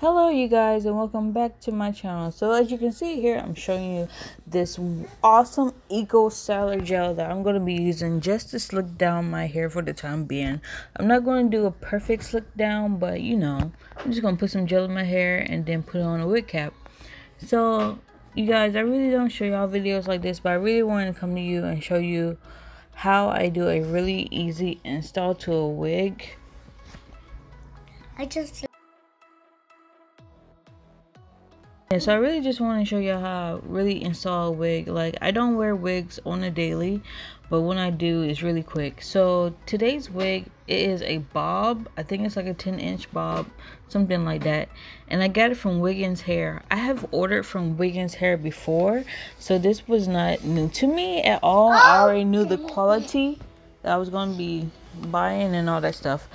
Hello you guys, and welcome back to my channel. So as you can see here, I'm showing you this awesome eco styler gel that I'm going to be using just to slick down my hair for the time being. I'm not going to do a perfect slick down, but I'm just going to put some gel in my hair and then put on a wig cap. So you guys, I really don't show y'all videos like this, but I really wanted to come to you and show you how I do a really easy install to a wig. So I really just want to show you how I really install a wig. Like, I don't wear wigs on a daily, but when I do, it's really quick. So today's wig, it is a bob. I think it's like a 10-inch bob, something like that. And I got it from Wiggins Hair. I have ordered from Wiggins Hair before, so this was not new to me at all. I already knew the quality that I was going to be buying and all that stuff.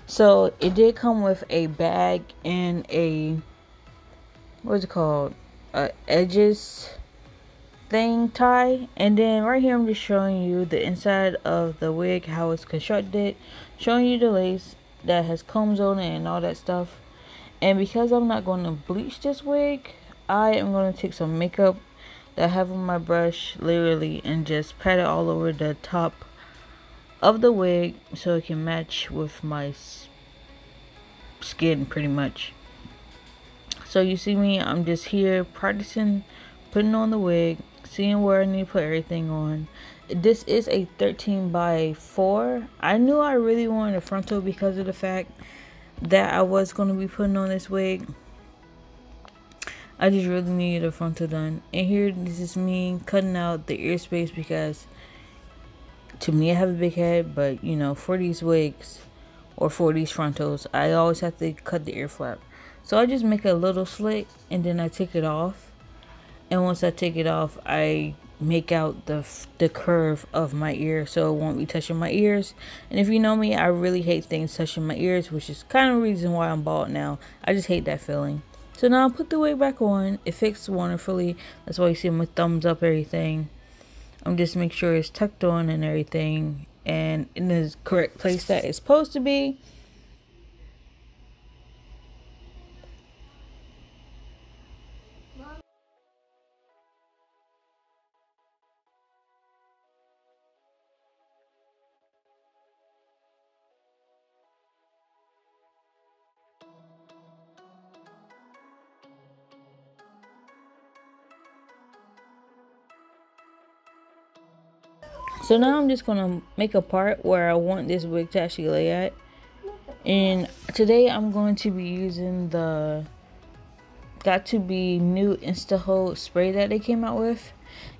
So it did come with a bag and a what's it called, edges thing tie. And then right here I'm just showing you the inside of the wig, how it's constructed, showing you the lace that has combs on it and all that stuff. And because I'm not going to bleach this wig, I am going to take some makeup that I have on my brush literally and just pat it all over the top of the wig so it can match with my skin pretty much. So you see me, I'm just here practicing putting on the wig, seeing where I need to put everything on. This is a 13 by 4. I knew I really wanted a frontal because of the fact that I was going to be putting on this wig. I just really needed a frontal done. And here, this is me cutting out the ear space because to me, I have a big head, but for these wigs or for these frontals, I always have to cut the ear flap. So I just make a little slit and then I take it off. And once I take it off, I make out the curve of my ear so it won't be touching my ears. And if you know me, I really hate things touching my ears, which is kind of the reason why I'm bald now. I just hate that feeling. So now I put the wig back on. It fits wonderfully. That's why you see my thumbs up, everything. I'm just make sure it's tucked on and everything and in the correct place that it's supposed to be. So now I'm just gonna make a part where I want this wig to actually lay at. And today I'm going to be using the Got To Be new Insta spray that they came out with.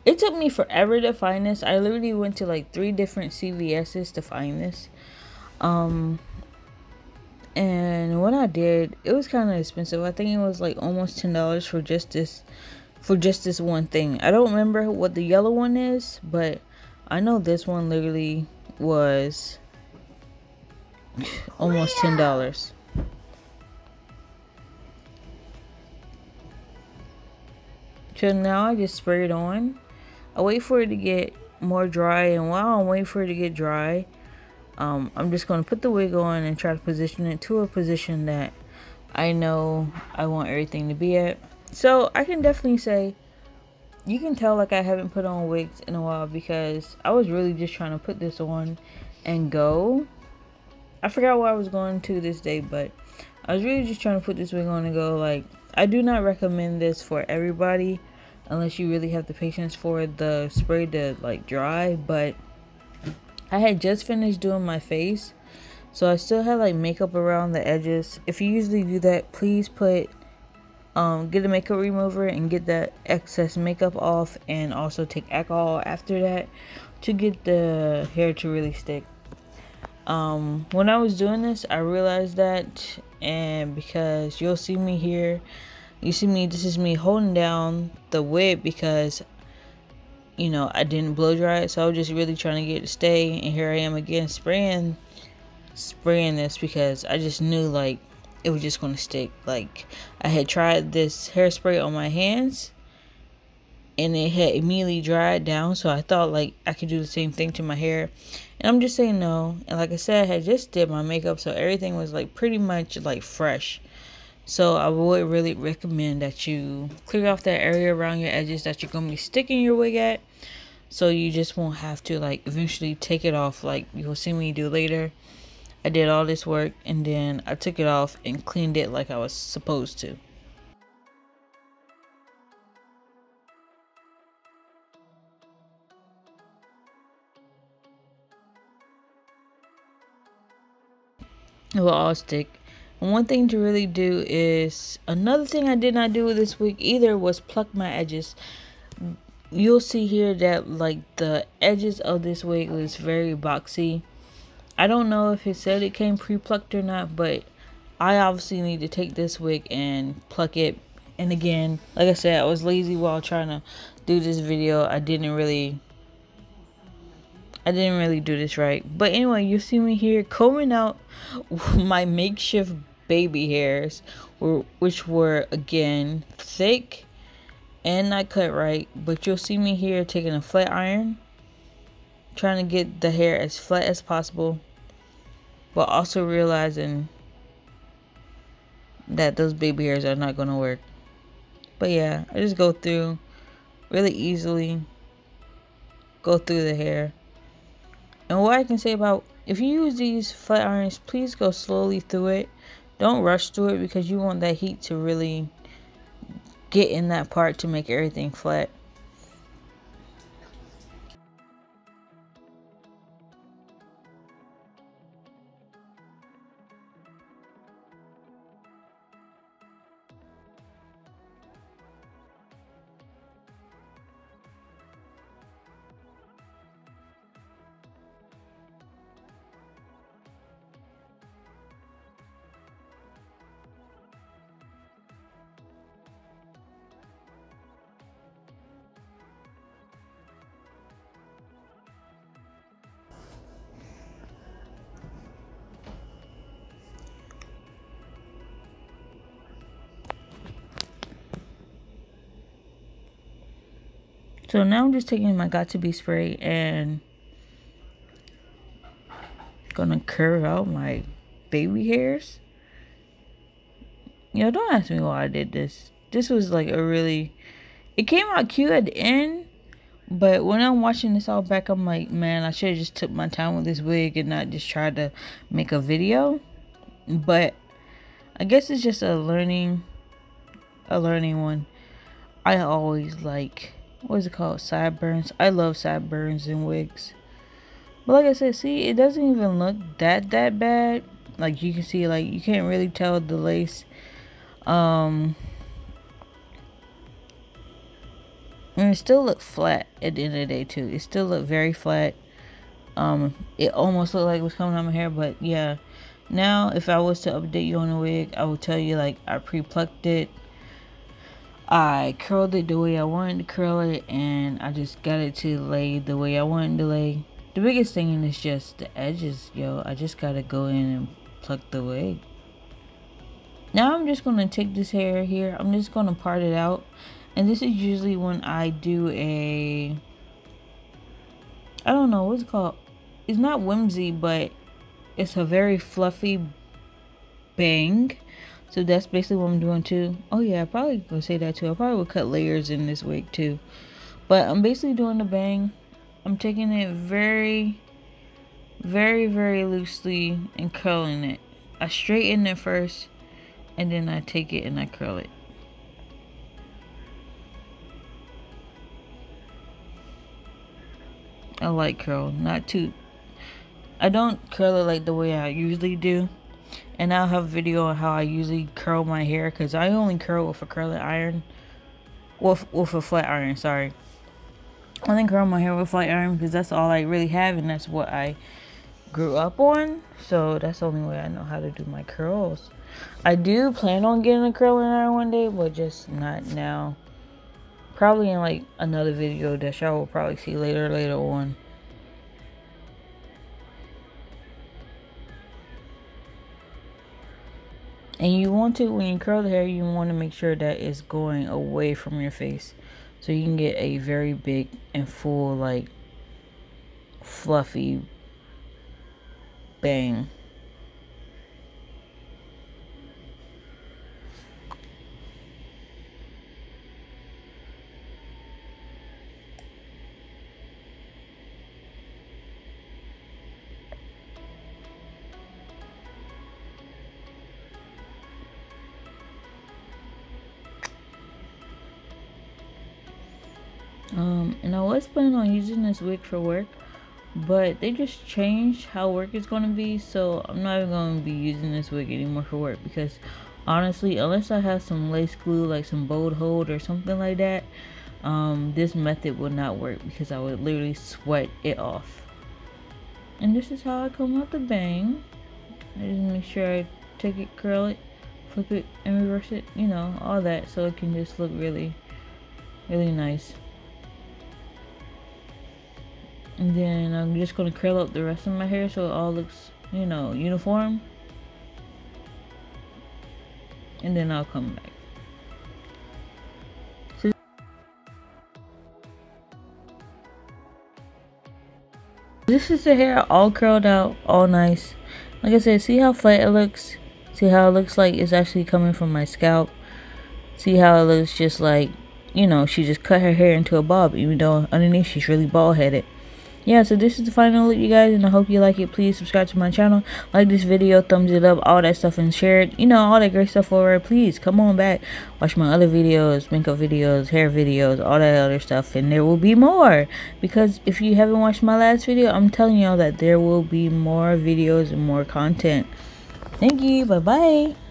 It took me forever to find this. I literally went to like 3 different CVS's to find this. And when I did, it was kind of expensive. I think it was like almost $10 for just this one thing. I don't remember what the yellow one is, but I know this one literally was almost $10. So now I just spray it on. I wait for it to get more dry, and while I'm waiting for it to get dry, I'm just going to put the wig on and try to position it to a position that I know I want everything to be at. So I can definitely say, you can tell like I haven't put on wigs in a while because I was really just trying to put this on and go. I forgot where I was going to this day, but I was really just trying to put this wig on and go. Like, I do not recommend this for everybody unless you really have the patience for the spray to like dry. But I had just finished doing my face, so I still had like makeup around the edges. If you usually do that, please put get a makeup remover and get that excess makeup off, and also take alcohol after that to get the hair to really stick. When I was doing this, I realized that, and because you'll see me here, you see me, this is me holding down the wig because I didn't blow dry it, so I was just really trying to get it to stay. And here I am again spraying this because I just knew like it was just going to stick. Like, I had tried this hairspray on my hands and it had immediately dried down, so I thought like I could do the same thing to my hair, and I'm just saying no. And like I said, I had just did my makeup, so everything was like pretty much like fresh. So I would really recommend that you clear off that area around your edges that you're going to be sticking your wig at. So you just won't have to like eventually take it off like you'll see me do later. I did all this work and then I took it off and cleaned it like I was supposed to. It will all stick. And one thing to really do is, another thing I did not do this week either was pluck my edges. You'll see here that like the edges of this wig was very boxy. I don't know if it said it came pre-plucked or not, but I obviously need to take this wig and pluck it. And again, like I said, I was lazy while trying to do this video. I didn't really do this right. But anyway, you see me here combing out my makeshift baby hairs, which were again thick and not cut right. But you'll see me here taking a flat iron, trying to get the hair as flat as possible, but also realizing that those baby hairs are not going to work. But yeah, I just go through really easily, go through the hair. And what I can say about, if you use these flat irons, please go slowly through it. Don't rush through it because you want that heat to really get in that part to make everything flat. So now I'm just taking my Got To Be spray and gonna curve out my baby hairs. Don't ask me why I did this. This was like it came out cute at the end, but when I'm watching this all back, I'm like, man, I should have just took my time with this wig and not just tried to make a video. But I guess it's just a learning one. I always like, what is it called? Sideburns. I love sideburns in wigs. But like I said, see, it doesn't even look that bad. Like you can see, like you can't really tell the lace. And it still looked flat at the end of the day too. It still looked very flat. It almost looked like it was coming out my hair, but yeah. Now, if I was to update you on the wig, I would tell you like I pre-plucked it. I curled it the way I wanted to curl it, and I just got it to lay the way I wanted to lay. The biggest thing is just the edges, yo. I just gotta go in and pluck the wig. Now I'm just gonna take this hair here. I'm just gonna part it out. And this is usually when I do I don't know, what's it called? It's not whimsy, but it's a very fluffy bang. So that's basically what I'm doing too. Oh yeah, I probably gonna say that too. I probably would cut layers in this wig too. But I'm basically doing the bang. I'm taking it very, very, very loosely and curling it. I straighten it first, and then I take it and I curl it. I like curl, not too. I don't curl it like the way I usually do. And I'll have a video on how I usually curl my hair, because I only curl with a curling iron. With a flat iron, sorry. I only curl my hair with a flat iron because that's all I really have, and that's what I grew up on. So that's the only way I know how to do my curls. I do plan on getting a curling iron one day, but just not now. Probably in like another video that y'all will probably see later on. And you want to, when you curl the hair, you want to make sure that it's going away from your face, so you can get a very big and full, like, fluffy bang. And I was planning on using this wig for work, but they just changed how work is going to be, so I'm not even going to be using this wig anymore for work, because honestly, unless I have some lace glue, like some bold hold or something like that, this method would not work, because I would literally sweat it off. And this is how I come out the bang. I just make sure I take it, curl it, flip it, and reverse it, you know, all that, so it can just look really, really nice. And then I'm just gonna curl up the rest of my hair so it all looks, you know, uniform. And then I'll come back. So this is the hair all curled out, all nice. Like I said, see how flat it looks? See how it looks like it's actually coming from my scalp? See how it looks just like, you know, she just cut her hair into a bob, even though underneath she's really bald headed. Yeah, so this is the final look, you guys, and I hope you like it. Please subscribe to my channel, like this video, thumbs it up, all that stuff, and share it, you know, all that great stuff over. Please come on back, watch my other videos, makeup videos, hair videos, all that other stuff, and there will be more, because if you haven't watched my last video, I'm telling y'all that there will be more videos and more content. Thank you, bye bye.